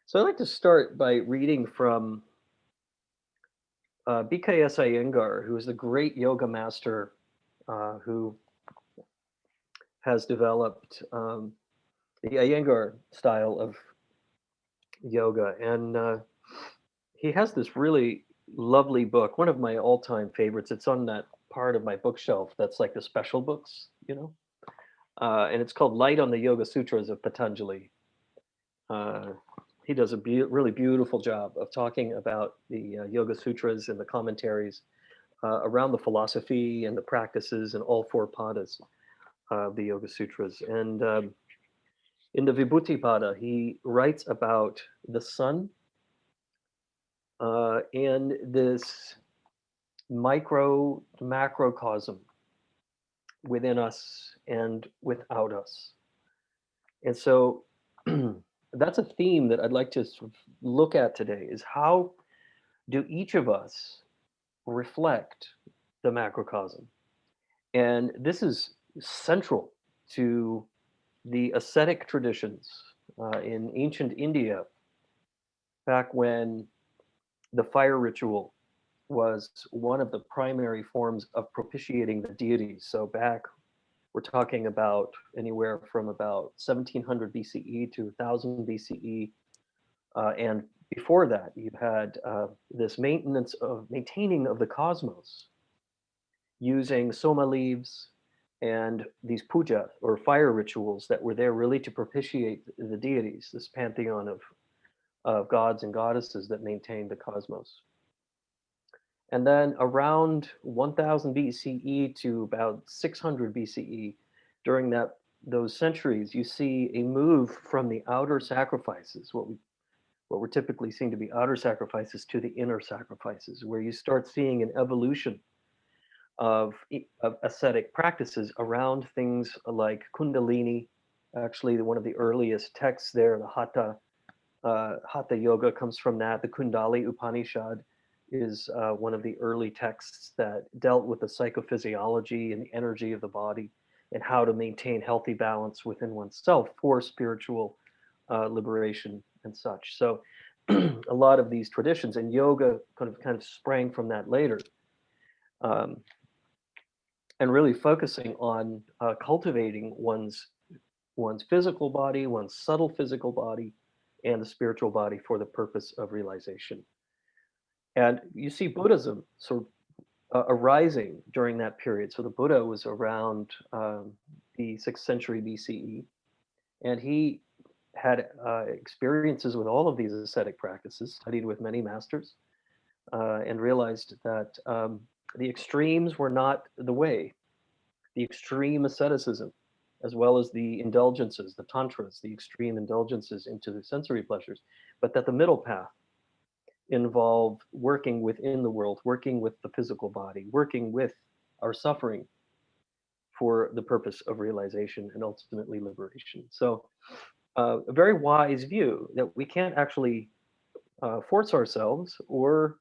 So I'd like to start by reading from B.K.S. Iyengar, who is the great yoga master who has developed the Iyengar style of yoga. And he has this really lovely book, one of my all-time favorites. It's on that part of my bookshelf that's like the special books. And it's called Light on the Yoga Sutras of Patanjali. Uh, he does a really beautiful job of talking about the Yoga Sutras and the commentaries around the philosophy and the practices and all four padas of the Yoga Sutras. And in the Vibhuti Pada, he writes about the sun and this macrocosm within us and without us. And so that's a theme that I'd like to sort of look at today is how do each of us reflect the macrocosm? And this is central to the ascetic traditions in ancient India, back when the fire ritual was one of the primary forms of propitiating the deities. So back, we're talking about anywhere from about 1700 BCE to 1000 BCE. And before that, you had this maintaining of the cosmos using soma leaves and these puja or fire rituals that were there really to propitiate the deities, this pantheon of gods and goddesses that maintained the cosmos. And then around 1000 BCE to about 600 BCE, during those centuries, you see a move from the outer sacrifices, what we're typically seeing to be outer sacrifices, to the inner sacrifices, where you start seeing an evolution of ascetic practices around things like Kundalini. Actually, one of the earliest texts there, the Hatha Yoga, comes from that. The Kundali Upanishad is one of the early texts that dealt with the psychophysiology and the energy of the body and how to maintain healthy balance within oneself for spiritual liberation and such. So, a lot of these traditions and yoga kind of sprang from that later. Um, and really focusing on cultivating one's physical body, one's subtle physical body, and the spiritual body for the purpose of realization. And you see Buddhism sort of arising during that period. So the Buddha was around the 6th century BCE, and he had experiences with all of these ascetic practices, studied with many masters, and realized that the extremes were not the way. The extreme asceticism, as well as the indulgences, the tantras, the extreme indulgences into the sensory pleasures, but that the middle path involved working within the world, working with the physical body, working with our suffering for the purpose of realization and ultimately liberation. So, a very wise view that we can't actually force ourselves or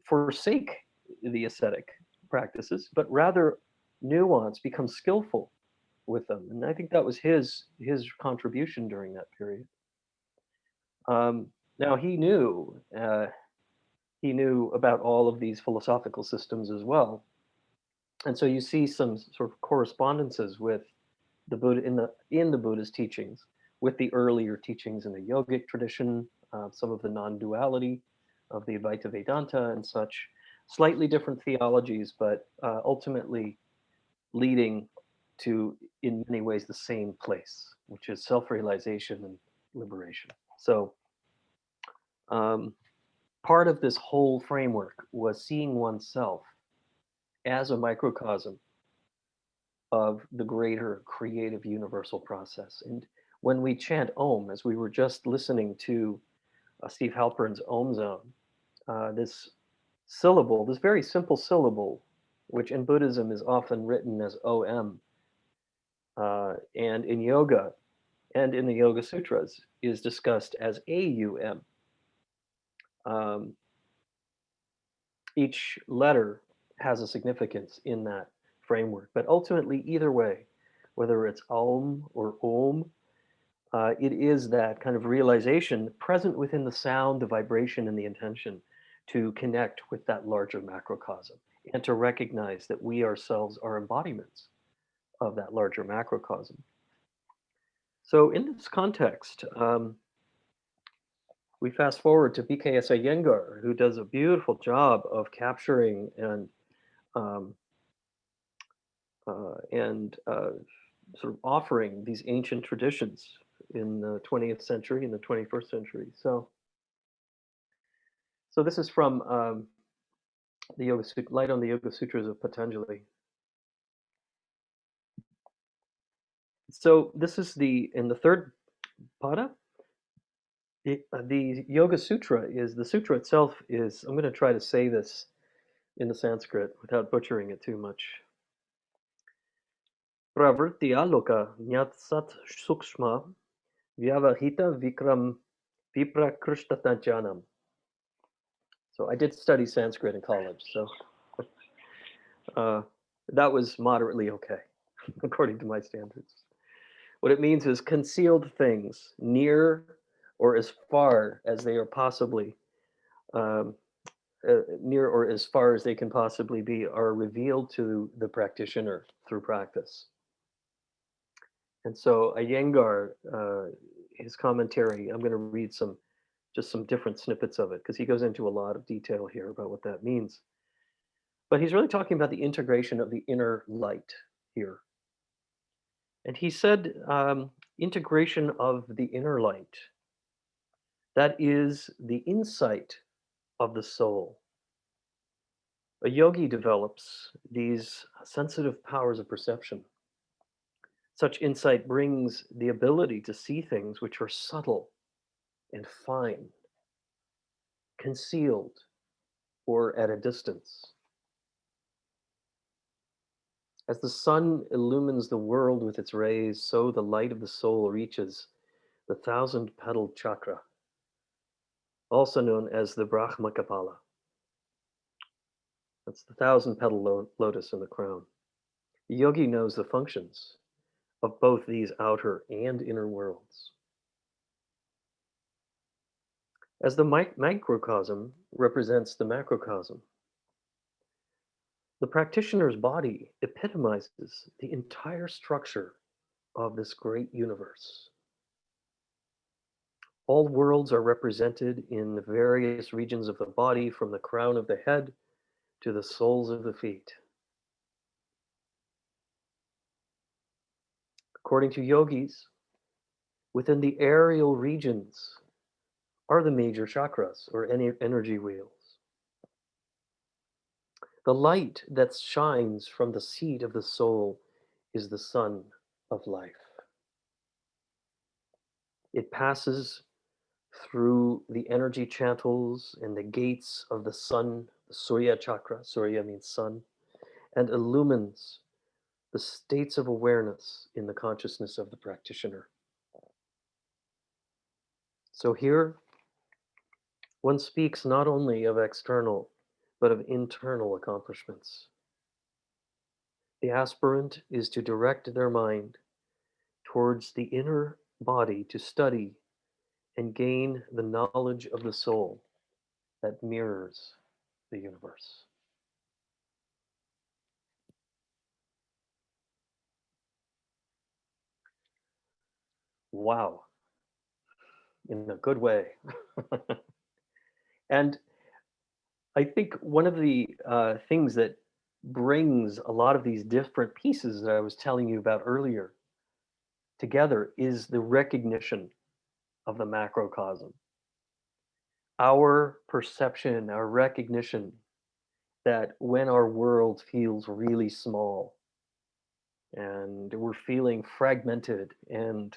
forsake the ascetic practices, but rather nuance, become skillful with them. And I think that was his contribution during that period. Now he knew about all of these philosophical systems as well, and so you see some sort of correspondences with the Buddha in the Buddhist teachings with the earlier teachings in the yogic tradition, some of the non-duality of the Advaita Vedanta and such. Slightly different theologies, but ultimately leading to, in many ways, the same place, which is self-realization and liberation. So, um, part of this whole framework was seeing oneself as a microcosm of the greater creative universal process. And when we chant Om, as we were just listening to Steve Halpern's Om Zone, this syllable, this very simple syllable, which in Buddhism is often written as OM, and in yoga and in the Yoga Sutras is discussed as AUM. Um, each letter has a significance in that framework, but ultimately, either way, whether it's Aum or Om, It is that kind of realization present within the sound, the vibration, and the intention to connect with that larger macrocosm and to recognize that we ourselves are embodiments of that larger macrocosm. So, in this context, we fast forward to B.K.S. Iyengar, who does a beautiful job of capturing um, and sort of offering these ancient traditions in the 20th century and the 21st century. So this is from the Light on the Yoga Sutras of Patanjali. So this is in the third pada. The Yoga Sutra is the sutra itself is. I'm going to try to say this in the Sanskrit without butchering it too much. Pravritti aloka nyat sat sukshma vyavahita vikram viprakrishtatanjanam. So I did study Sanskrit in college, so uh, that was moderately okay, according to my standards. What it means is concealed things near or as far as they are possibly, um, near or as far as they can possibly be, are revealed to the practitioner through practice. And so Iyengar, his commentary, I'm going to read just some different snippets of it because he goes into a lot of detail here about what that means. But he's really talking about the integration of the inner light here. And he said integration of the inner light, that is the insight of the soul. A yogi develops these sensitive powers of perception. Such insight brings the ability to see things which are subtle and fine, concealed, or at a distance. As the sun illumines the world with its rays, so the light of the soul reaches the thousand-petaled chakra, also known as the Brahma Kapala. That's the thousand-petal lotus in the crown. The yogi knows the functions of both these outer and inner worlds. As the microcosm represents the macrocosm, the practitioner's body epitomizes the entire structure of this great universe. All worlds are represented in the various regions of the body, from the crown of the head to the soles of the feet. According to yogis, within the aerial regions are the major chakras or energy wheels. The light that shines from the seat of the soul is the sun of life. It passes through the energy channels and the gates of the sun, the Surya chakra, Surya means sun, and illumines the states of awareness in the consciousness of the practitioner. So here, one speaks not only of external, but of internal accomplishments. The aspirant is to direct their mind towards the inner body to study and gain the knowledge of the soul that mirrors the universe. Wow, in a good way. And I think one of the things that brings a lot of these different pieces that I was telling you about earlier together is the recognition of the macrocosm. Our perception, our recognition that when our world feels really small and we're feeling fragmented and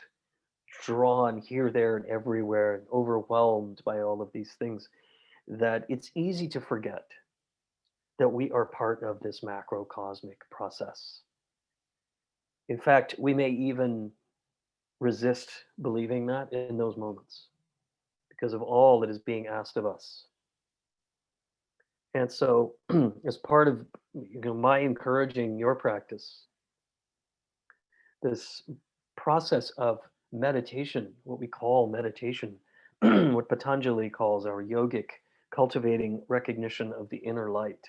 drawn here, there, and everywhere, and overwhelmed by all of these things, that it's easy to forget that we are part of this macrocosmic process. In fact, we may even resist believing that in those moments because of all that is being asked of us. And so, as part of my encouraging your practice, this process of meditation, what we call meditation, what Patanjali calls our yogic cultivating recognition of the inner light,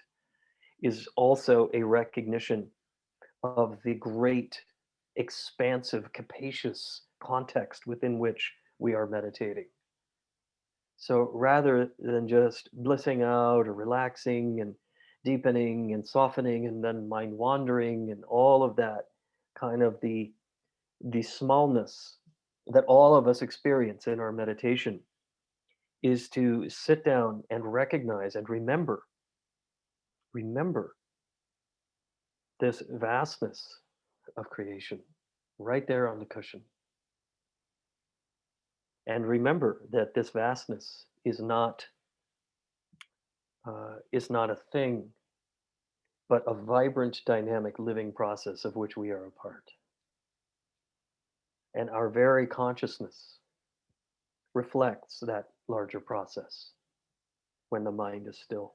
is also a recognition of the great, expansive, capacious context within which we are meditating. So rather than just blissing out or relaxing and deepening and softening and then mind wandering and all of that, kind of the smallness that all of us experience in our meditation, is to sit down and recognize and remember this vastness of creation right there on the cushion. And remember that this vastness is not a thing, but a vibrant, dynamic, living process of which we are a part. And our very consciousness reflects that larger process when the mind is still.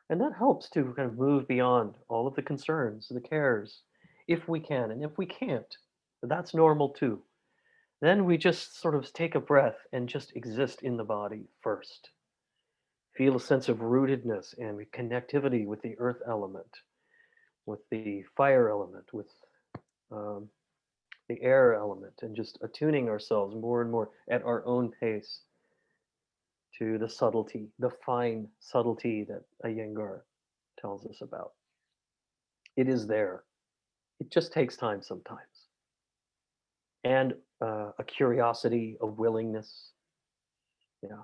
And that helps to kind of move beyond all of the concerns, the cares, if we can. And if we can't, that's normal too. Then we just sort of take a breath and just exist in the body first. Feel a sense of rootedness and connectivity with the earth element, with the fire element, with um, the air element, and just attuning ourselves more and more at our own pace to the subtlety, the fine subtlety that Iyengar tells us about. It is there. It just takes time sometimes. And a curiosity, a willingness. Yeah.